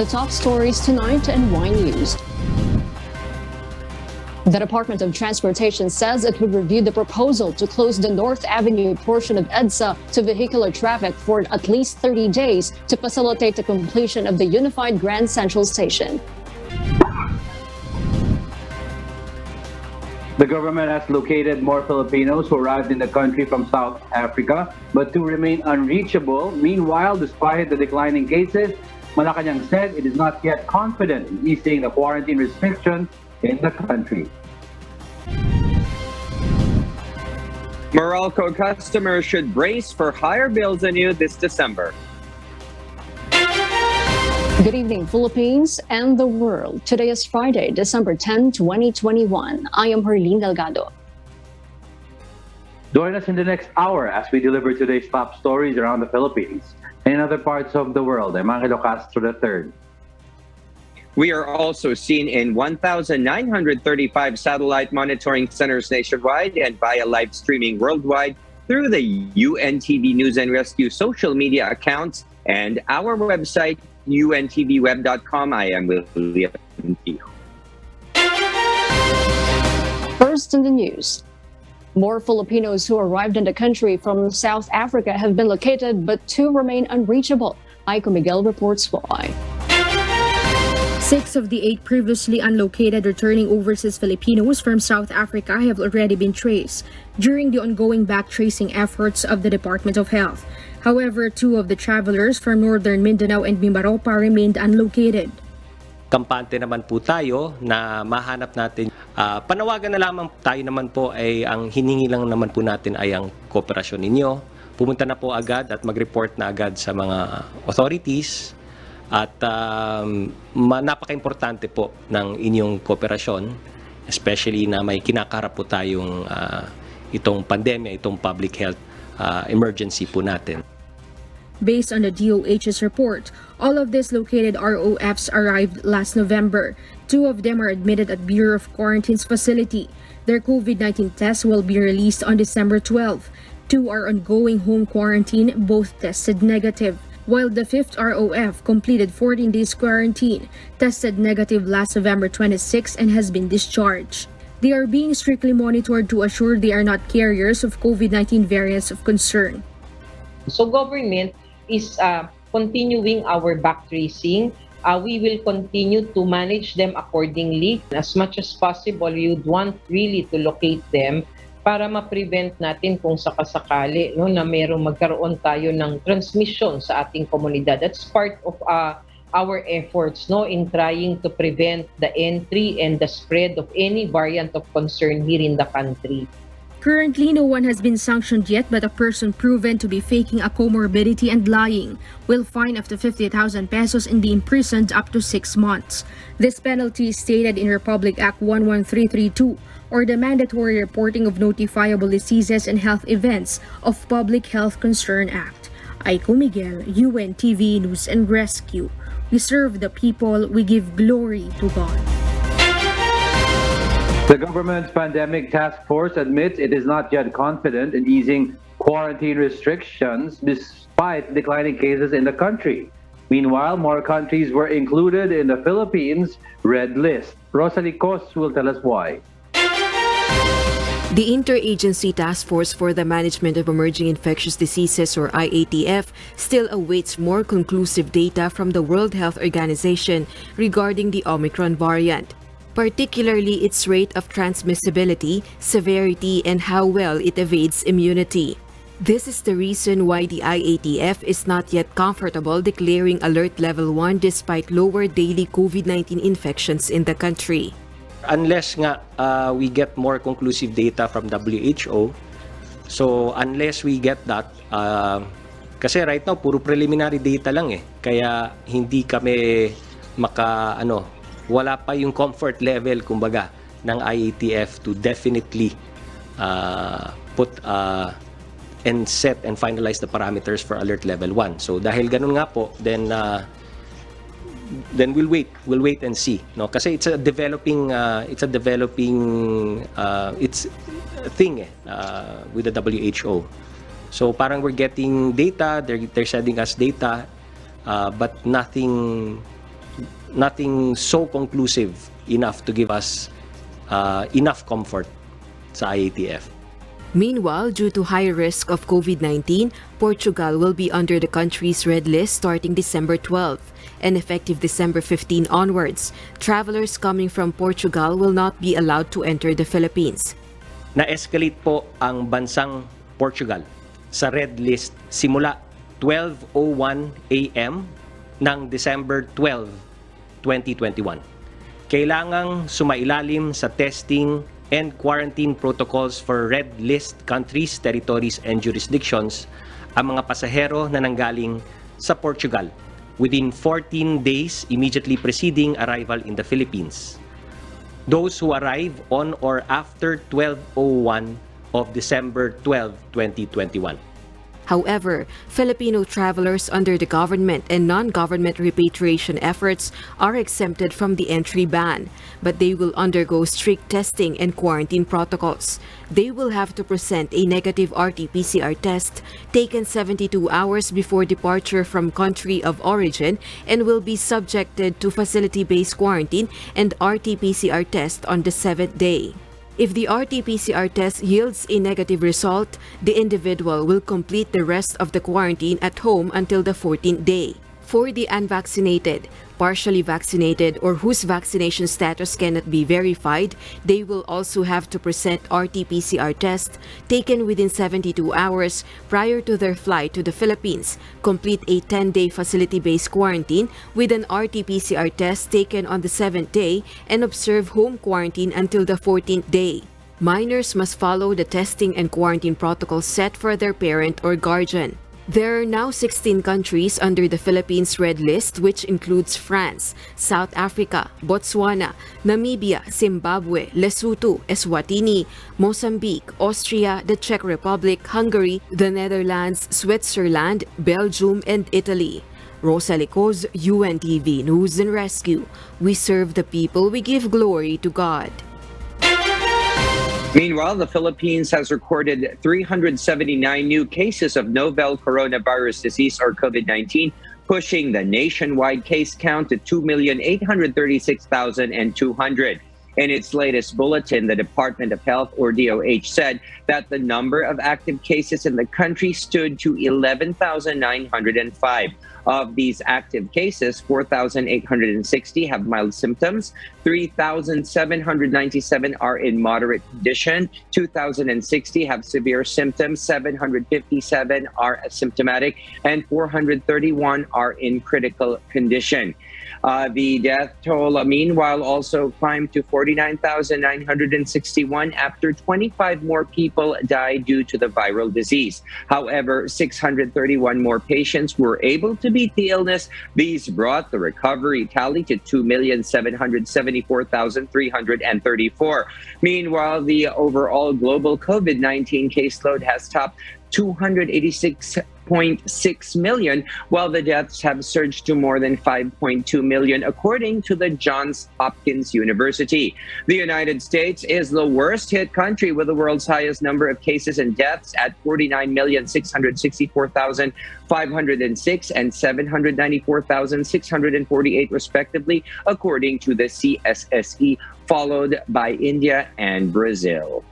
The top stories tonight and why news. The Department of Transportation says it would review the proposal to close the North Avenue portion of EDSA to vehicular traffic for at least 30 days to facilitate the completion of the unified Grand Central Station. The government has located more Filipinos who arrived in the country from South Africa but to remain unreachable. Meanwhile, despite the declining cases, Malacanang said it is not yet confident in easing the quarantine restrictions in the country. Meralco customers should brace for higher bills anew this December. Good evening, Philippines and the world. Today is Friday, December 10, 2021. I am Herlene Delgado. Join us in the next hour as we deliver today's top stories around the Philippines and in other parts of the world. I'm Angelo Castro III. We are also seen in 1,935 satellite monitoring centers nationwide and via live streaming worldwide through the UNTV News and Rescue social media accounts and our website, untvweb.com. I am William Tio. First in the news. More Filipinos who arrived in the country from South Africa have been located, but two remain unreachable. Aiko Miguel reports why. 6 of the 8 previously unlocated returning overseas Filipinos from South Africa have already been traced during the ongoing back-tracing efforts of the Department of Health. However, 2 of the travelers from northern Mindanao and Mimaropa remained unlocated. Kampante naman po tayo na mahanap natin. Panawagan na lamang tayo naman po ay ang hiningi lang naman po natin ay ang kooperasyon ninyo. Pumunta na po agad at mag-report na agad sa mga authorities. At napaka-importante po ng inyong kooperasyon, especially na may kinakaharap po tayong itong pandemya, itong public health emergency po natin. Based on the DOH's report, all of these located ROFs arrived last November. 2 of them are admitted at Bureau of Quarantine's facility. Their COVID-19 tests will be released on December 12. 2 are ongoing home quarantine, both tested negative. While the 5th ROF completed 14 days quarantine, tested negative last November 26 and has been discharged. They are being strictly monitored to assure they are not carriers of COVID-19 variants of concern. So government is continuing our back tracing. We will continue to manage them accordingly. As much as possible, we would want really to locate them para ma-prevent natin kung sakasakali na magkaroon tayo ng transmission sa ating komunidad. That's part of our efforts in trying to prevent the entry and the spread of any variant of concern here in the country. Currently, no one has been sanctioned yet, but a person proven to be faking a comorbidity and lying will fine up to 50,000 pesos and be imprisoned up to 6 months. This penalty is stated in Republic Act 11332, or the Mandatory Reporting of Notifiable Diseases and Health Events of Public Health Concern Act. Aiko Miguel, UNTV News and Rescue. We serve the people, we give glory to God. The government's pandemic task force admits it is not yet confident in easing quarantine restrictions despite declining cases in the country. Meanwhile, more countries were included in the Philippines' red list. Rosalie Cos will tell us why. The Interagency Task Force for the Management of Emerging Infectious Diseases, or IATF, still awaits more conclusive data from the World Health Organization regarding the Omicron variant, particularly its rate of transmissibility, severity, and how well it evades immunity. This is the reason why the IATF is not yet comfortable declaring Alert Level 1 despite lower daily COVID-19 infections in the country. Unless nga we get more conclusive data from WHO, so unless we get that, kasi right now puro preliminary data lang kaya hindi kami wala pa yung comfort level kumbaga ng IATF to definitely put and set and finalize the parameters for Alert Level 1. So dahil ganun nga po, then we'll wait and see, kasi it's a developing thing with the WHO. So parang we're getting data, they're sending us data, but nothing nothing so conclusive enough to give us enough comfort sa IATF. Meanwhile, due to high risk of COVID-19, Portugal will be under the country's red list starting December 12 and effective December 15 onwards. Travelers coming from Portugal will not be allowed to enter the Philippines. Na-escalate po ang bansang Portugal sa red list simula 12:01 a.m. ng December 12, 2021. Kailangang sumailalim sa testing and quarantine protocols for red list countries, territories, and jurisdictions ang mga pasahero na nanggaling sa Portugal within 14 days immediately preceding arrival in the Philippines. Those who arrive on or after 12:01 of December 12, 2021. However, Filipino travelers under the government and non-government repatriation efforts are exempted from the entry ban, but they will undergo strict testing and quarantine protocols. They will have to present a negative RT-PCR test taken 72 hours before departure from country of origin and will be subjected to facility-based quarantine and RT-PCR test on the 7th day. If the RT-PCR test yields a negative result, the individual will complete the rest of the quarantine at home until the 14th day. For the unvaccinated, partially vaccinated, or whose vaccination status cannot be verified, they will also have to present RT-PCR test taken within 72 hours prior to their flight to the Philippines, complete a 10-day facility-based quarantine with an RT-PCR test taken on the 7th day, and observe home quarantine until the 14th day. Minors must follow the testing and quarantine protocols set for their parent or guardian. There are now 16 countries under the Philippines Red List, which includes France, South Africa, Botswana, Namibia, Zimbabwe, Lesotho, Eswatini, Mozambique, Austria, the Czech Republic, Hungary, the Netherlands, Switzerland, Belgium, and Italy. Rosa Licos, UNTV News and Rescue. We serve the people, we give glory to God. Meanwhile, the Philippines has recorded 379 new cases of novel coronavirus disease or COVID-19, pushing the nationwide case count to 2,836,200. In its latest bulletin, the Department of Health, or DOH, said that the number of active cases in the country stood to 11,905. Of these active cases, 4,860 have mild symptoms, 3,797 are in moderate condition, 2,060 have severe symptoms, 757 are asymptomatic, and 431 are in critical condition. The death toll, meanwhile, also climbed to 49,961 after 25 more people died due to the viral disease. However, 631 more patients were able to beat the illness. These brought the recovery tally to 2,774,334. Meanwhile, the overall global COVID-19 caseload has topped 286.6 million, while the deaths have surged to more than 5.2 million, according to the Johns Hopkins University. The United States is the worst hit country with the world's highest number of cases and deaths at 49,664,506 and 794,648 respectively, according to the CSSE, followed by India and Brazil.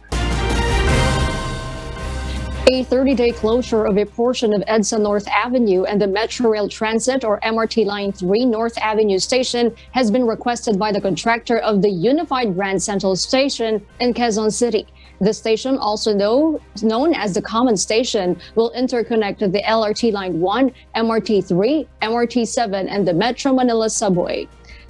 A 30-day closure of a portion of EDSA-North Avenue and the Metro Rail Transit or MRT Line 3 North Avenue station has been requested by the contractor of the Unified Grand Central Station in Quezon City. The station, also known as the Common Station, will interconnect the LRT Line 1, MRT 3, MRT 7, and the Metro Manila Subway.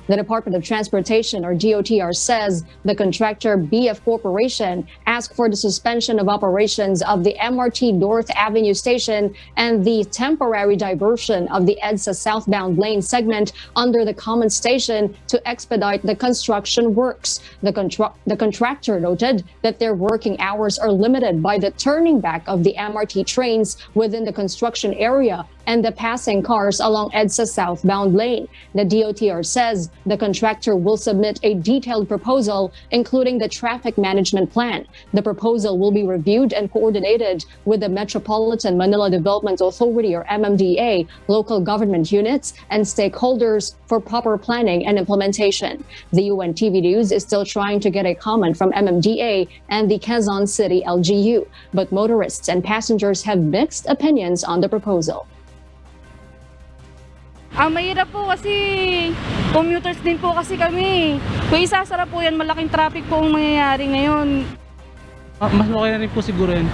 The Department of Transportation, or DOTr, says the contractor BF Corporation asked for the suspension of operations of the MRT North Avenue station and the temporary diversion of the EDSA southbound lane segment under the Common Station to expedite the construction works. The contractor noted that their working hours are limited by the turning back of the MRT trains within the construction area and the passing cars along EDSA southbound lane. The DOTr says the contractor will submit a detailed proposal, including the traffic management plan. The proposal will be reviewed and coordinated with the Metropolitan Manila Development Authority or MMDA, local government units, and stakeholders for proper planning and implementation. The UNTV News is still trying to get a comment from MMDA and the Quezon City LGU, but motorists and passengers have mixed opinions on the proposal. Mahirap po kasi commuters din po kasi kami. Kung isasara po yan, malaking traffic po ang mangyayari ngayon. Mas okay na rin po siguro yun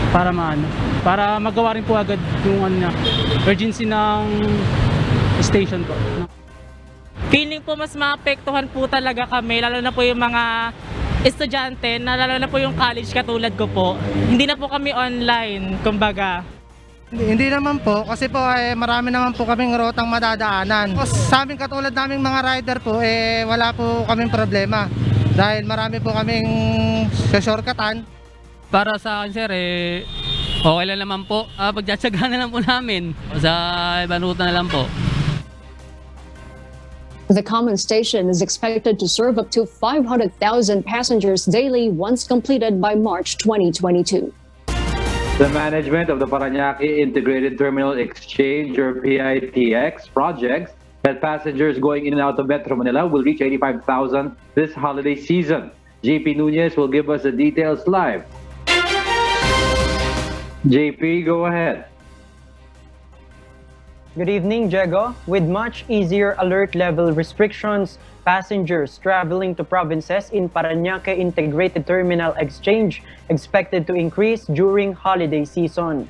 para para magawa rin po agad yung urgency ng station po. Feeling po mas maapektuhan po talaga kami, lalo na po yung mga estudyante, lalo na po yung college katulad ko po. Hindi na po kami online, kumbaga. Hindi naman po, kasi po marami naman po kaming rotang madadaanan. Sa amin katulad naming mga rider po, wala po kaming problema. Dahil marami po kaming shortcutan. Para sa akin sir, okay lang naman po. Pagtsatsagaan na lang po namin. Sa ibang ruta na lang po. The common station is expected to serve up to 500,000 passengers daily once completed by March 2022. The management of the Parañaque Integrated Terminal Exchange or PITX projects that passengers going in and out of Metro Manila will reach 85,000 this holiday season. JP Nunez will give us the details live. JP, go ahead. Good evening, Diego. With much easier alert level restrictions, passengers traveling to provinces in Parañaque Integrated Terminal Exchange expected to increase during holiday season.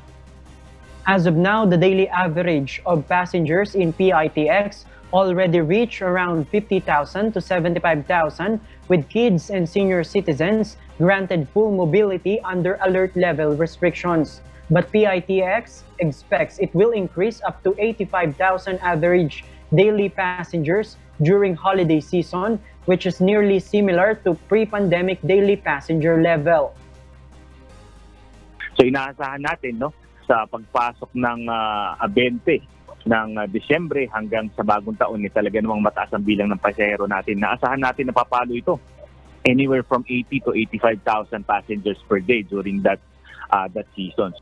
As of now, the daily average of passengers in PITX already reached around 50,000 to 75,000, with kids and senior citizens granted full mobility under alert level restrictions. But PITX expects it will increase up to 85,000 average daily passengers during holiday season, which is nearly similar to pre-pandemic daily passenger level. So inaasahan natin sa pagpasok ng 20 ng Disyembre hanggang sa bagong taon talaga namang mataas ang bilang ng pasahero natin. Naasahan natin na papalo ito anywhere from 80 to 85,000 passengers per day during that season.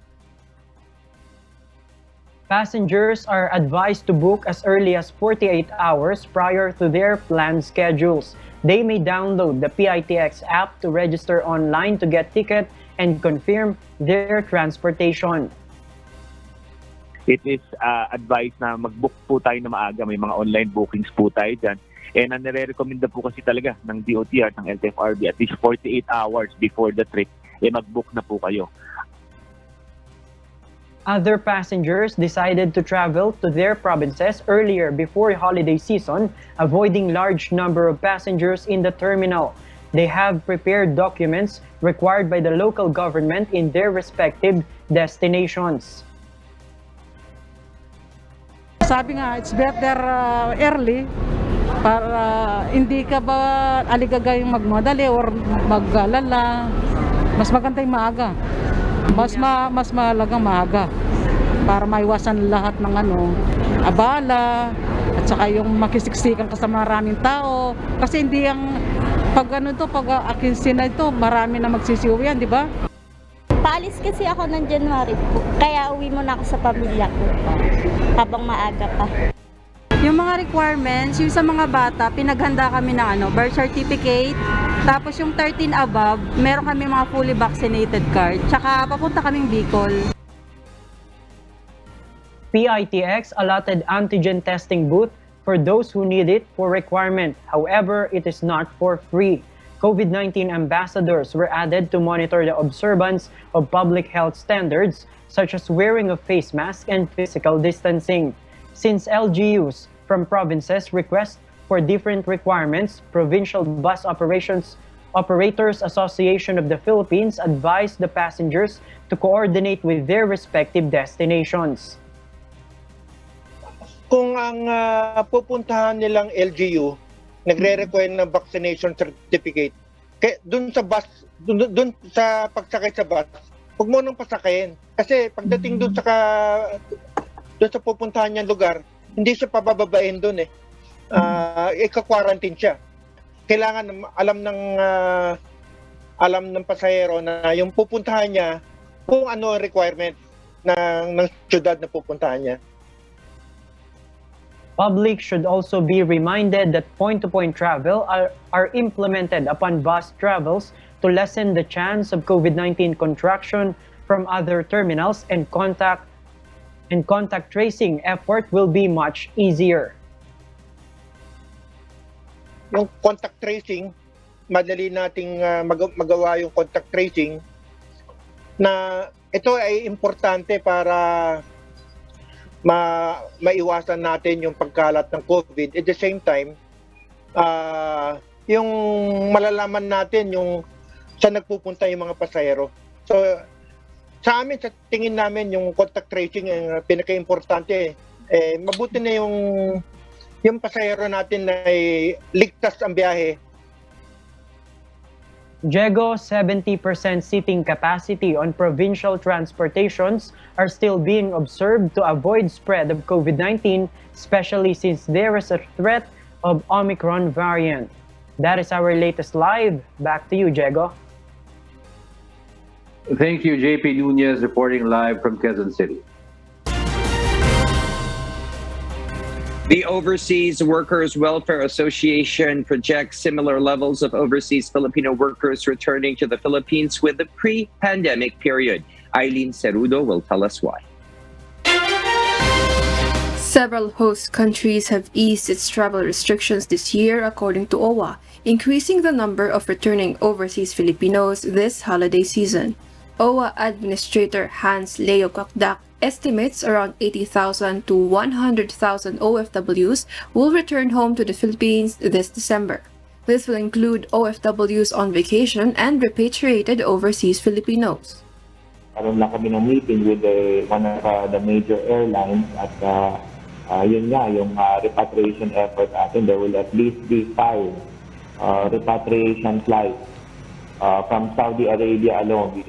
Passengers are advised to book as early as 48 hours prior to their planned schedules. They may download the PITX app to register online to get ticket and confirm their transportation. It is advised na mag-book po tayo na maaga. May mga online bookings po tayo dyan. And ang nire-recommenda po kasi talaga ng DOTr, ng LTFRB, at least 48 hours before the trip, mag-book na po kayo. Other passengers decided to travel to their provinces earlier before holiday season, avoiding large number of passengers in the terminal. They have prepared documents required by the local government in their respective destinations. Sabi nga, it's better early para hindi ka ba aligagayang magmadali or maglalala. Mas maganda yung maaga. Mas mahalagang maaga para maiwasan lahat ng abala at saka yung makisiksikan ka sa maraming tao. Kasi hindi ang pag akinsin na ito, marami na magsisiuwi yan, di ba? Paalis kasi ako ng January po, kaya uwi muna ako sa pamilya ko habang maaga pa. Yung mga requirements, yung sa mga bata, pinaghanda kami ng birth certificate, tapos yung 13 above, meron kami mga fully vaccinated card, tsaka papunta kaming Bicol. PITX allotted antigen testing booth for those who need it for requirement. However, it is not for free. COVID-19 ambassadors were added to monitor the observance of public health standards such as wearing of face masks and physical distancing. Since LGUs from provinces request for different requirements, Provincial Bus Operators Association of the Philippines advised the passengers to coordinate with their respective destinations. Kung ang pupuntahan nilang LGU nagre-require ng vaccination certificate, kaya dun sa pagsakay sa bus, huwag mo nang pasakayin. Kasi pagdating dun sa doon sa pupuntahan niyang lugar, hindi siya pabababain doon eh. Ika-quarantine siya. Kailangan alam ng pasahero na yung pupuntahan niya kung ano ang requirement ng syudad na pupuntahan niya. Public should also be reminded that point-to-point travel are implemented upon bus travels to lessen the chance of COVID-19 contraction from other terminals, and contact tracing effort will be much easier. Yung contact tracing, madali nating magawa yung contact tracing na ito ay importante para maiwasan natin yung pagkalat ng COVID. At the same time, yung malalaman natin yung saan nagpupunta yung mga pasahero. So, sa amin, sa tingin namin, yung contact tracing ang pinaka-importante. Mabuti na yung pasahero natin na ligtas ang biyahe. Diego, 70% seating capacity on provincial transportations are still being observed to avoid spread of COVID-19, especially since there is a threat of Omicron variant. That is our latest live. Back to you, Diego. Thank you, JP Nunez, reporting live from Quezon City. The Overseas Workers Welfare Association projects similar levels of overseas Filipino workers returning to the Philippines with the pre-pandemic period. Eileen Cerudo will tell us why. Several host countries have eased its travel restrictions this year, according to OWA, increasing the number of returning overseas Filipinos this holiday season. OWA Administrator Hans Leo Kakdak estimates around 80,000 to 100,000 OFWs will return home to the Philippines this December. This will include OFWs on vacation and repatriated overseas Filipinos. Karoon lang kami ng meeting with one of the major airlines at yun nga, yung repatriation effort natin. There will at least be 5 repatriation flights from Saudi Arabia alone.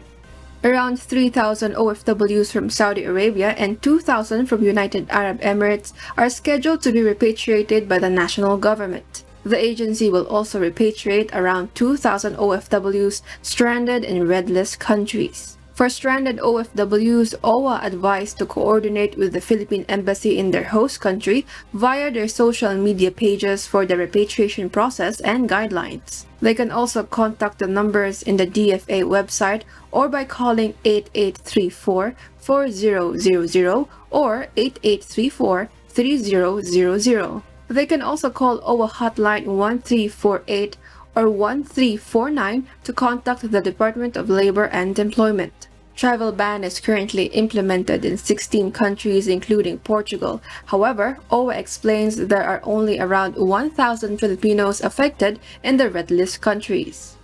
Around 3,000 OFWs from Saudi Arabia and 2,000 from United Arab Emirates are scheduled to be repatriated by the national government. The agency will also repatriate around 2,000 OFWs stranded in red list countries. For stranded OFWs, OWA advised to coordinate with the Philippine Embassy in their host country via their social media pages for the repatriation process and guidelines. They can also contact the numbers in the DFA website or by calling 8834-4000 or 8834-3000. They can also call OWA hotline 1348 or 1349 to contact the Department of Labor and Employment. Travel ban is currently implemented in 16 countries including Portugal. However, OWA explains there are only around 1,000 Filipinos affected in the red list countries.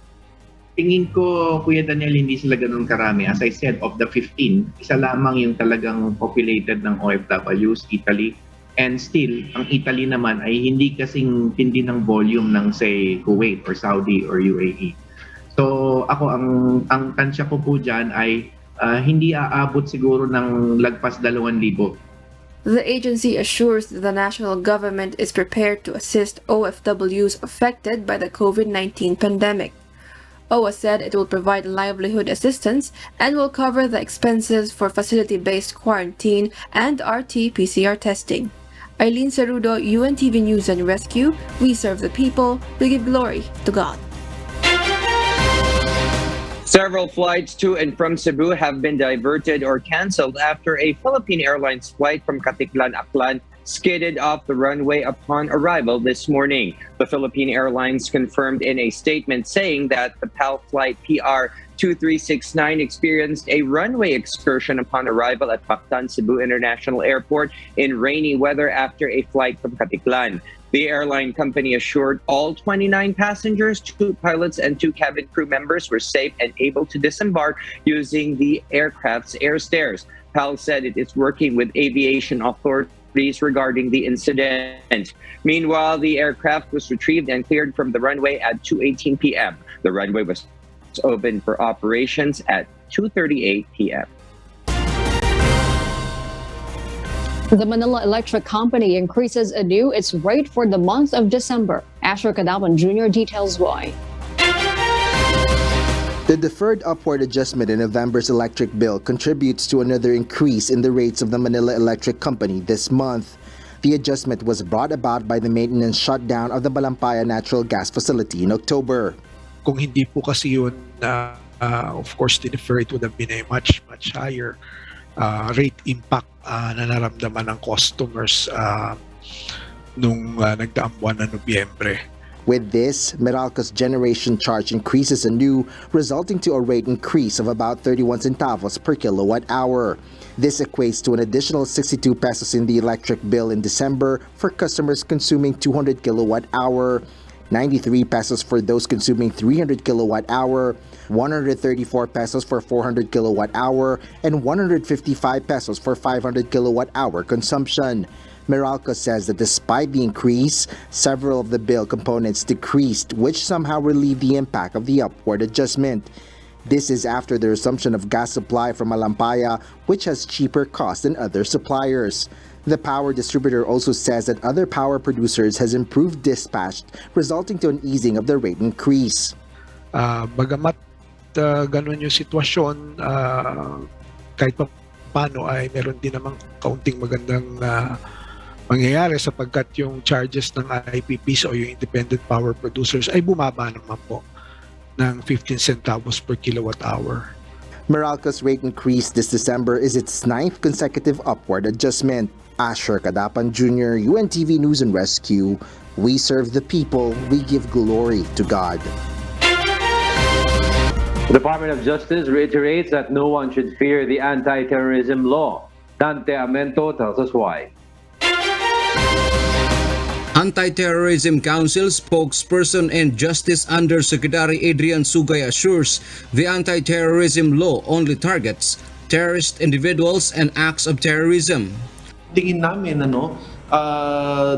Tingin ko, Kuya Daniel, hindi sila ganun karami. As I said, of the 15, isa lamang yung talagang populated ng OFWs, Italy. And still, ang Italy naman ay hindi kasing tindi ng volume ng say Kuwait or Saudi or UAE. So ako ang tansya ko po dyan ay hindi aabot siguro ng lagpas 2,000. The agency assures the national government is prepared to assist OFWs affected by the COVID-19 pandemic. OWA said it will provide livelihood assistance and will cover the expenses for facility-based quarantine and RT-PCR testing. Eileen Cerudo, UNTV News and Rescue. We serve the people. We give glory to God. Several flights to and from Cebu have been diverted or canceled after a Philippine Airlines flight from Caticlan, Aklan skidded off the runway upon arrival this morning. The Philippine Airlines confirmed in a statement saying that the PAL flight PR 2369 experienced a runway excursion upon arrival at Pactan Cebu International Airport in rainy weather after a flight from Caticlan. The airline company assured all 29 passengers, 2 pilots and 2 cabin crew members were safe and able to disembark using the aircraft's air stairs. PAL said it is working with aviation authorities regarding the incident. Meanwhile, the aircraft was retrieved and cleared from the runway at 2:18 p.m. The runway was open for operations at 2:38 p.m. The Manila Electric Company increases anew its rate for the month of December. Asher Cadawan Jr. details why. The deferred upward adjustment in November's electric bill contributes to another increase in the rates of the Manila Electric Company this month. The adjustment was brought about by the maintenance shutdown of the Balampaya natural gas facility in October. Kung hindi po kasi yun, of course, the deferred would have been a much higher rate impact na naramdaman ng customers nung nagdaang buwan na Nobyembre. With this, Meralco's generation charge increases anew, resulting to a rate increase of about 31 centavos per kilowatt hour. This equates to an additional 62 pesos in the electric bill in December for customers consuming 200 kilowatt hour, 93 pesos for those consuming 300 kilowatt hour, 134 pesos for 400 kilowatt hour, and 155 pesos for 500 kilowatt hour consumption. Meralco says that despite the increase, several of the bill components decreased, which somehow relieved the impact of the upward adjustment. This is after the resumption of gas supply from Balampaya, which has cheaper costs than other suppliers. The power distributor also says that other power producers has improved dispatch, resulting to an easing of the rate increase. Bagamat ganun yung sitwasyon, kahit pa paano ay meron din namang kaunting magandang mangyayari sapagkat yung charges ng IPPs o yung independent power producers ay bumaba naman po ng 15 centavos per kilowatt hour. Meralco's rate increase this December is its 9th consecutive upward adjustment. Asher Cadapan Jr., UNTV News and Rescue. We serve the people, we give glory to God. The Department of Justice reiterates that no one should fear the anti-terrorism law. Dante Amento tells us why. Anti-Terrorism Council spokesperson and Justice Undersecretary Adrian Sugay assures the anti-terrorism law only targets terrorist individuals and acts of terrorism. Tingin namin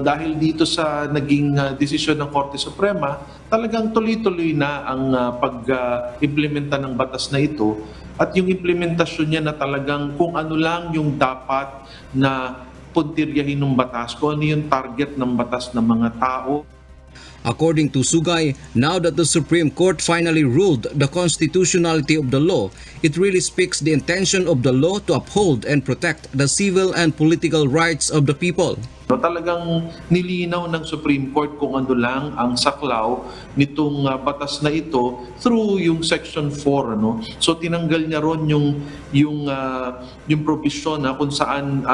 dahil dito sa naging desisyon ng Korte Suprema, talagang tuloy-tuloy na ang pag-implementa ng batas na ito at yung implementasyon niya na talagang kung ano lang yung dapat na puntiryahin ng batas, kung ano yung target ng batas ng mga tao. According to Sugay, now that the Supreme Court finally ruled the constitutionality of the law, it really speaks the intention of the law to uphold and protect the civil and political rights of the people. Talagang nilinaw ng Supreme Court kung ano lang ang saklaw nitong batas na ito through yung Section 4. So tinanggal niya ron yung provision kung saan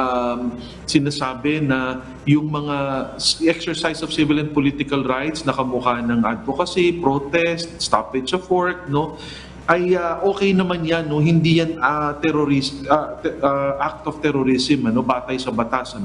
sinasabi na yung mga exercise of civil and political rights na kamukha ng advocacy, protest, stoppage of work, ay okay naman yan, hindi yan act of terrorism, batay sa batas.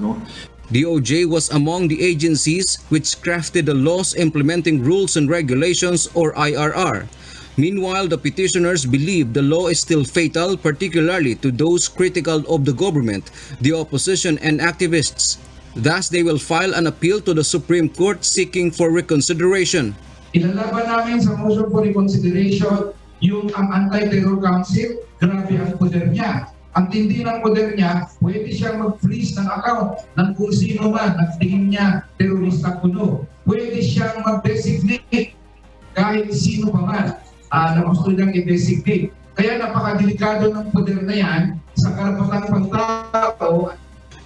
DOJ was among the agencies which crafted the laws implementing rules and regulations or IRR. Meanwhile, the petitioners believe the law is still fatal, particularly to those critical of the government, the opposition and activists. Thus, they will file an appeal to the Supreme Court seeking for reconsideration. Ilalaban namin sa motion for reconsideration yung ang Anti-Terror Council, grabe ang poder niya. Ang tindi ng poder niya, pwede siyang mag-freeze ng account ng kung sino man at tingin niya terorista kuno. Pwede siyang mag-designate kahit sino pa man na gusto niyang i-designate. Kaya napakadelikado ng poder na yan sa karapatang pagtao.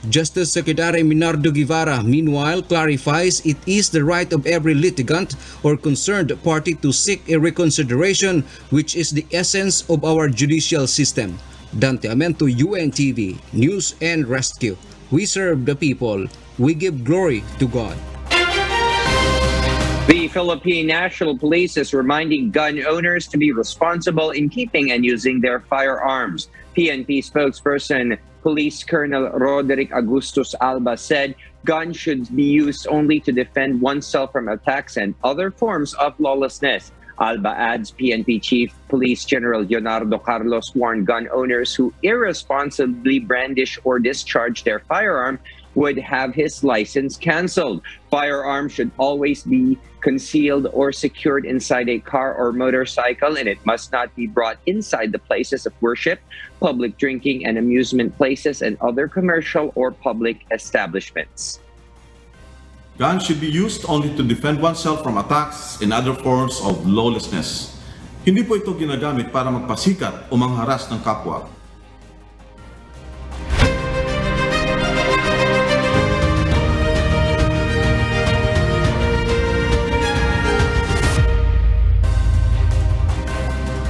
Justice Secretary Minardo Guevara, meanwhile, clarifies it is the right of every litigant or concerned party to seek a reconsideration, which is the essence of our judicial system. Dante Amento, UNTV, News and Rescue. We serve the people. We give glory to God. The Philippine National Police is reminding gun owners to be responsible in keeping and using their firearms. PNP spokesperson Police Colonel Roderick Agustus Alba said guns should be used only to defend oneself from attacks and other forms of lawlessness. Alba adds PNP Chief Police General Leonardo Carlos warned gun owners who irresponsibly brandish or discharge their firearm would have his license canceled. Firearms should always be concealed or secured inside a car or motorcycle, and it must not be brought inside the places of worship, public drinking and amusement places, and other commercial or public establishments. Guns should be used only to defend oneself from attacks and other forms of lawlessness. Hindi po ito ginagamit para magpasikat o mangharas ng kapwa.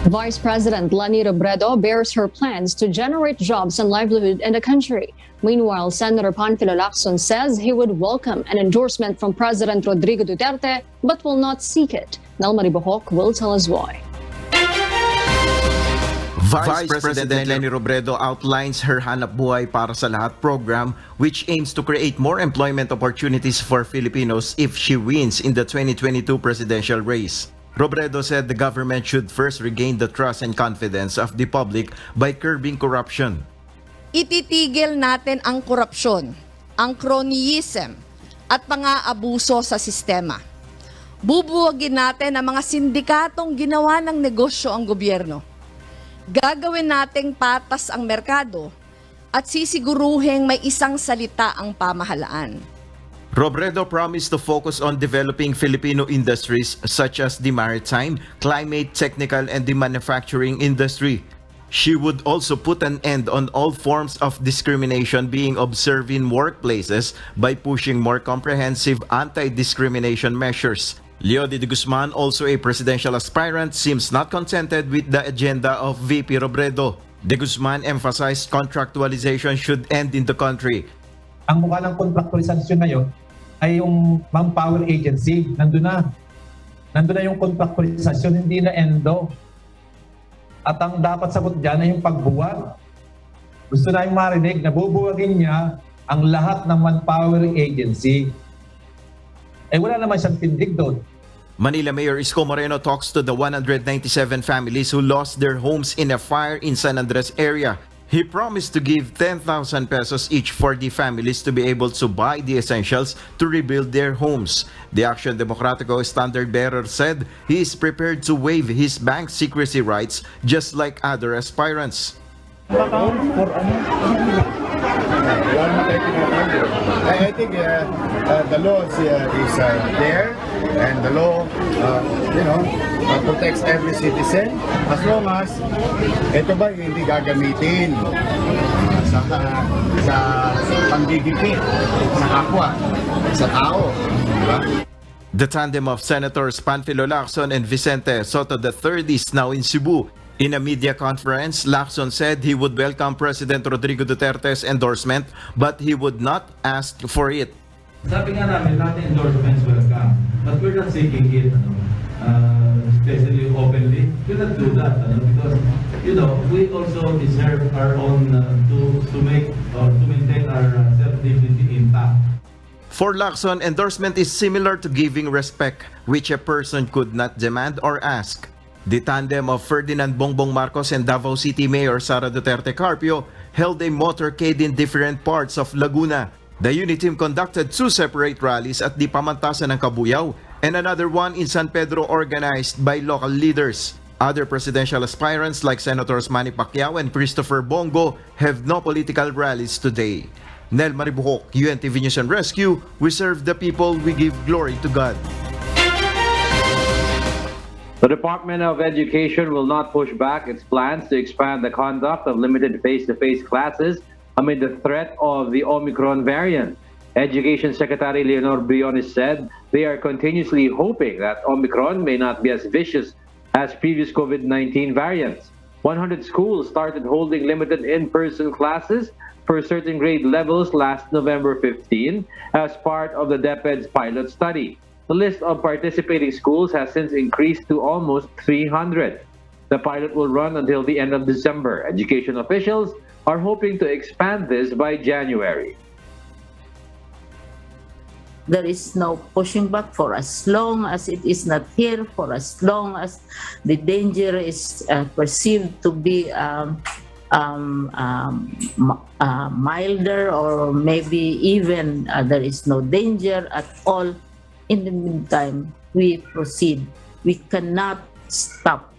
Vice President Lani Robredo bears her plans to generate jobs and livelihood in the country. Meanwhile, Senator Panfilo Lacson says he would welcome an endorsement from President Rodrigo Duterte but will not seek it. Nelma Ribohok will tell us why. Vice President Lani Robredo outlines her Hanap Buhay para sa Lahat program, which aims to create more employment opportunities for Filipinos if she wins in the 2022 presidential race. Robredo said the government should first regain the trust and confidence of the public by curbing corruption. Ititigil natin ang korupsyon, ang cronyism at pang-aabuso sa sistema. Bubuwagin natin ang mga sindikatong ginawa ng negosyo ang gobyerno. Gagawin nating patas ang merkado at sisiguruhing may isang salita ang pamahalaan. Robredo promised to focus on developing Filipino industries such as the maritime, climate, technical, and the manufacturing industry. She would also put an end on all forms of discrimination being observed in workplaces by pushing more comprehensive anti-discrimination measures. Leo de Guzman, also a presidential aspirant, seems not contented with the agenda of VP Robredo. De Guzman emphasized contractualization should end in the country. Ang mukha ng contractualization ngayon ay yung manpower agency. Nandun na yung contractualization, hindi na endo. At ang dapat sagot dyan ay yung pagbuwag. Gusto na yung marinig na bubuwagin niya ang lahat ng manpower agency. Wala naman siyang tindig doon. Manila Mayor Isko Moreno talks to the 197 families who lost their homes in a fire in San Andres area. He promised to give 10,000 pesos each for the families to be able to buy the essentials to rebuild their homes. The Action Democratico standard bearer said he is prepared to waive his bank secrecy rights just like other aspirants. I think the law is there, and the law, protects every citizen as long as ito ba hindi gagamitin sa panggigipit sa kapwa, sa tao, di ba? The tandem of Senators Panfilo Lacson and Vicente Soto III is now in Cebu. In a media conference, Lacson said he would welcome President Rodrigo Duterte's endorsement, but he would not ask for it. Sabi nga namin, natin endorsements welcome, but we're not seeking it, especially openly. We not do that, because we also deserve our own to maintain our self-dignity intact. For Lacson, endorsement is similar to giving respect, which a person could not demand or ask. The tandem of Ferdinand Bongbong Marcos and Davao City Mayor Sara Duterte Carpio held a motorcade in different parts of Laguna. The unit team conducted 2 separate rallies at the Pamantasan ng Kabuyao and another one in San Pedro organized by local leaders. Other presidential aspirants like Senators Manny Pacquiao and Christopher Bongo have no political rallies today. Nel Maribuhok, UNTV News and Rescue, we serve the people, we give glory to God. The Department of Education will not push back its plans to expand the conduct of limited face-to-face classes amid the threat of the Omicron variant. Education Secretary Leonor Briones said they are continuously hoping that Omicron may not be as vicious as previous COVID-19 variants. 100 schools started holding limited in-person classes for certain grade levels last November 15 as part of the DepEd's pilot study. The list of participating schools has since increased to almost 300. The pilot will run until the end of December. Education officials are hoping to expand this by January. There is no pushing back for as long as it is not here, for as long as the danger is perceived to be milder, or maybe even there is no danger at all. In the meantime, we proceed. We cannot stop.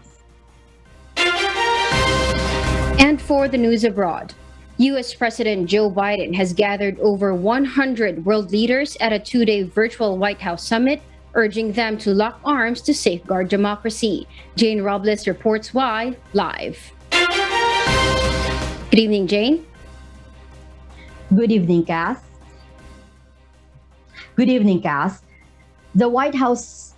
And for the news abroad, U.S. President Joe Biden has gathered over 100 world leaders at a two-day virtual White House summit, urging them to lock arms to safeguard democracy. Jane Robles reports why live. Good evening, Jane. Good evening, Kath. Good evening, Kath. The White House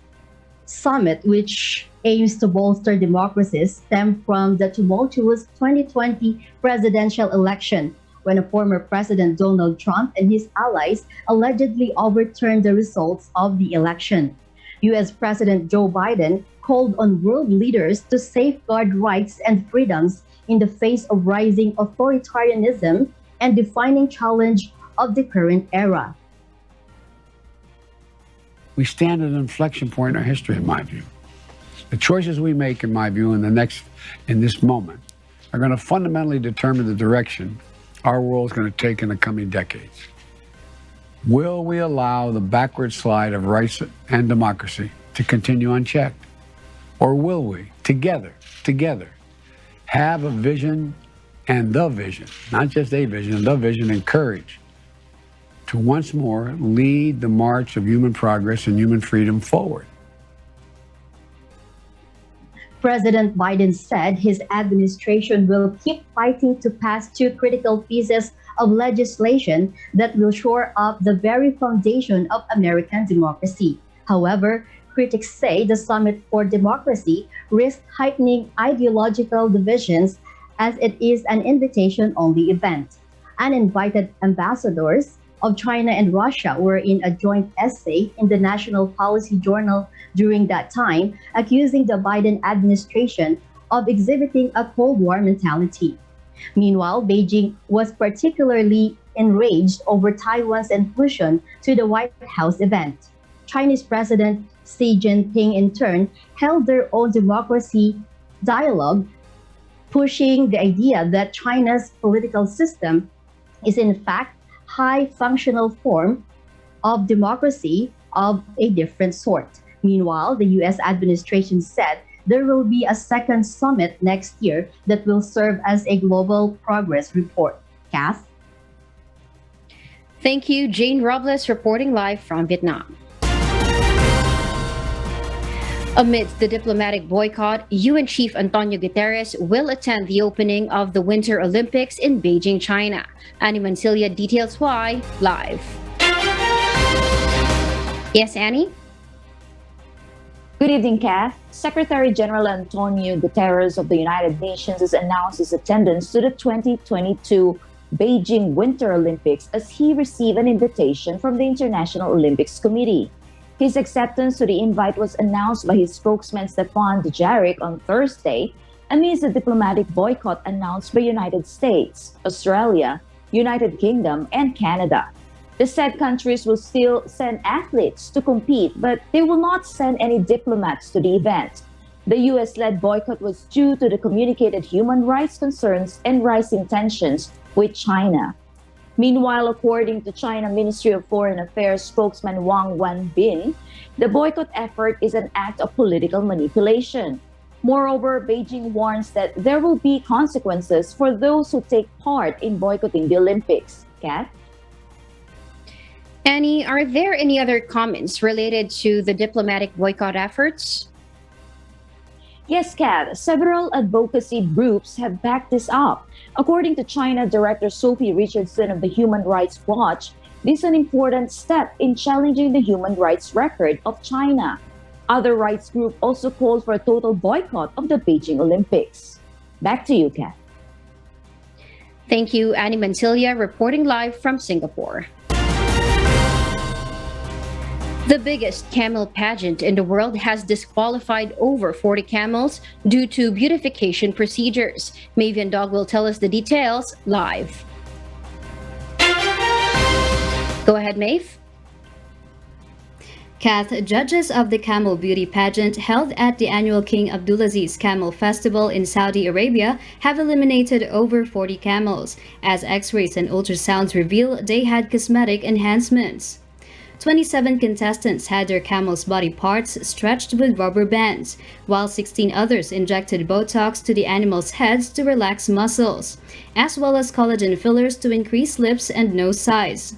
summit, which aims to bolster democracies, stemmed from the tumultuous 2020 presidential election, when a former President Donald Trump and his allies allegedly overturned the results of the election. U.S. President Joe Biden called on world leaders to safeguard rights and freedoms in the face of rising authoritarianism and defining challenge of the current era. We stand at an inflection point in our history, in my view. The choices we make, in my view, in this moment, are going to fundamentally determine the direction our world is going to take in the coming decades. Will we allow the backward slide of rights and democracy to continue unchecked? Or will we, together, have a vision and the vision, not just a vision, the vision and courage to once more lead the march of human progress and human freedom forward? President Biden said his administration will keep fighting to pass two critical pieces of legislation that will shore up the very foundation of American democracy. However, critics say the Summit for Democracy risks heightening ideological divisions as it is an invitation-only event. Uninvited ambassadors of China and Russia were in a joint essay in the National Policy Journal during that time, accusing the Biden administration of exhibiting a Cold War mentality. Meanwhile, Beijing was particularly enraged over Taiwan's inclusion to the White House event. Chinese President Xi Jinping, in turn, held their own democracy dialogue, pushing the idea that China's political system is in fact high functional form of democracy of a different sort. Meanwhile, the U.S. administration said there will be a second summit next year that will serve as a global progress report. Kath? Thank you, Jane Robles, reporting live from Vietnam. Amidst the diplomatic boycott, UN Chief Antonio Guterres will attend the opening of the Winter Olympics in Beijing, China. Annie Mancilia details why live. Yes, Annie? Good evening, Kath. Secretary General Antonio Guterres of the United Nations has announced his attendance to the 2022 Beijing Winter Olympics as he received an invitation from the International Olympics Committee. His acceptance to the invite was announced by his spokesman Stefan Dujarric on Thursday amidst the diplomatic boycott announced by United States, Australia, United Kingdom, and Canada. The said countries will still send athletes to compete, but they will not send any diplomats to the event. The US-led boycott was due to the communicated human rights concerns and rising tensions with China. Meanwhile, according to China Ministry of Foreign Affairs spokesman Wang Wenbin, the boycott effort is an act of political manipulation. Moreover, Beijing warns that there will be consequences for those who take part in boycotting the Olympics. Kat? Annie, are there any other comments related to the diplomatic boycott efforts? Yes, Kat. Several advocacy groups have backed this up. According to China Director Sophie Richardson of the Human Rights Watch, this is an important step in challenging the human rights record of China. Other rights groups also called for a total boycott of the Beijing Olympics. Back to you, Kat. Thank you, Annie Mancilia, reporting live from Singapore. The biggest camel pageant in the world has disqualified over 40 camels due to beautification procedures. Mavian Dog will tell us the details live. Go ahead, Maeve. Kath, judges of the Camel Beauty Pageant held at the annual King Abdulaziz Camel Festival in Saudi Arabia have eliminated over 40 camels, as x-rays and ultrasounds reveal they had cosmetic enhancements. 27 contestants had their camel's body parts stretched with rubber bands, while 16 others injected Botox to the animals' heads to relax muscles, as well as collagen fillers to increase lips and nose size.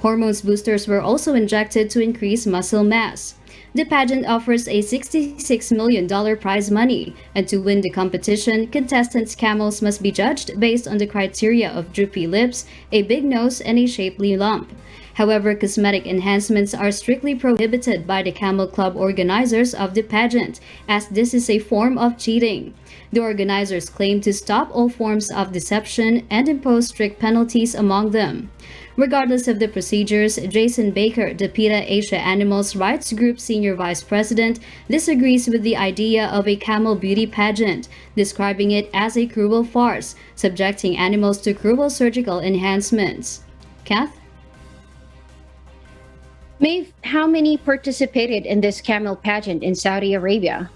Hormones boosters were also injected to increase muscle mass. The pageant offers a $66 million prize money, and to win the competition, contestants' camels must be judged based on the criteria of droopy lips, a big nose, and a shapely lump. However, cosmetic enhancements are strictly prohibited by the Camel Club organizers of the pageant, as this is a form of cheating. The organizers claim to stop all forms of deception and impose strict penalties among them. Regardless of the procedures, Jason Baker, the PETA Asia Animals Rights Group Senior Vice President, disagrees with the idea of a camel beauty pageant, describing it as a cruel farce, subjecting animals to cruel surgical enhancements. Kath? Maeve, how many participated in this camel pageant in Saudi Arabia?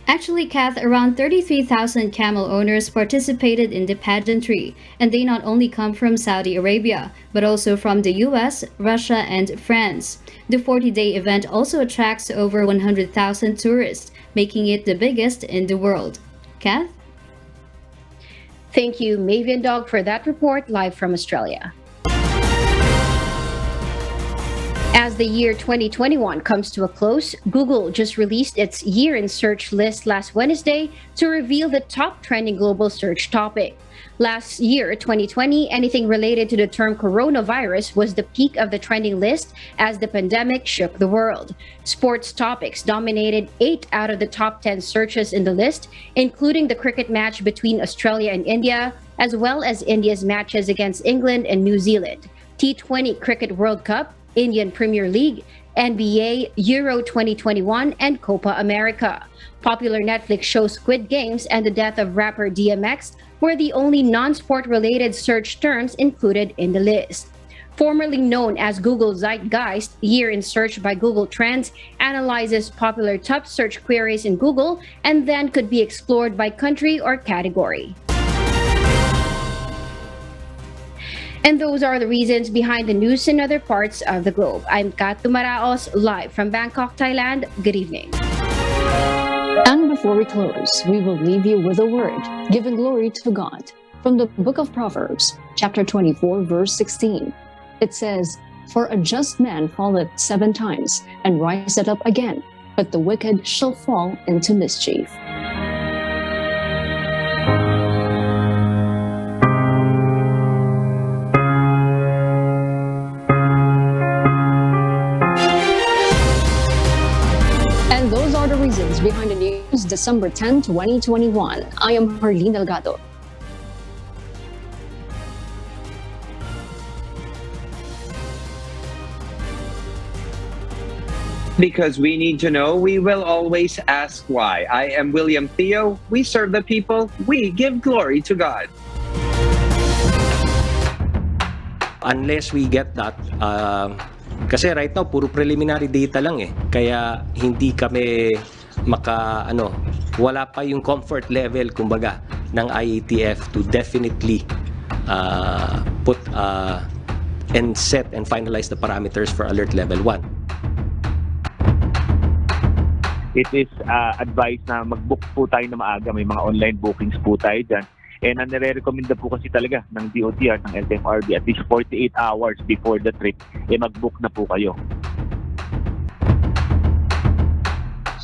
Actually, Kath, around 33,000 camel owners participated in the pageantry, and they not only come from Saudi Arabia, but also from the US, Russia, and France. The 40-day event also attracts over 100,000 tourists, making it the biggest in the world. Kath? Thank you, Maeve and Dog, for that report live from Australia. As the year 2021 comes to a close, Google just released its year in search list last Wednesday to reveal the top trending global search topic. Last year, 2020, anything related to the term coronavirus was the peak of the trending list as the pandemic shook the world. Sports topics dominated 8 out of the top 10 searches in the list, including the cricket match between Australia and India, as well as India's matches against England and New Zealand, T20 Cricket World Cup, Indian Premier League, NBA, Euro 2021, and Copa America. Popular Netflix show Squid Games and the death of rapper DMX were the only non-sport related search terms included in the list. Formerly known as Google Zeitgeist, Year in Search by Google Trends analyzes popular top search queries in Google and then could be explored by country or category. And those are the reasons behind the news in other parts of the globe. I'm Kat Tumaraos, live from Bangkok, Thailand. Good evening. And before we close, we will leave you with a word, giving glory to God. From the book of Proverbs, chapter 24, verse 16. It says, "For a just man falleth 7 times, and riseth up again, but the wicked shall fall into mischief." Reasons behind the news, December 10, 2021. I am Harleen Delgado. Because we need to know, we will always ask why. I am William Theo. We serve the people. We give glory to God. Unless we get that, kasi right now puro preliminary data lang eh. Kaya hindi kami wala pa yung comfort level kumbaga ng IATF to definitely put and set and finalize the parameters for alert level 1. It is advised na mag-book po tayo na maaga. May mga online bookings po tayo dyan. And ang nire-recommenda po kasi talaga ng DOTr, ng LTFRB, at least 48 hours before the trip, mag-book na po kayo.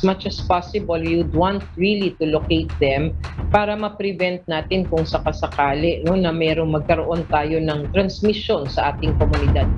As much as possible, you'd want really to locate them para ma-prevent natin kung sakasakali na magkaroon tayo ng transmission sa ating komunidad.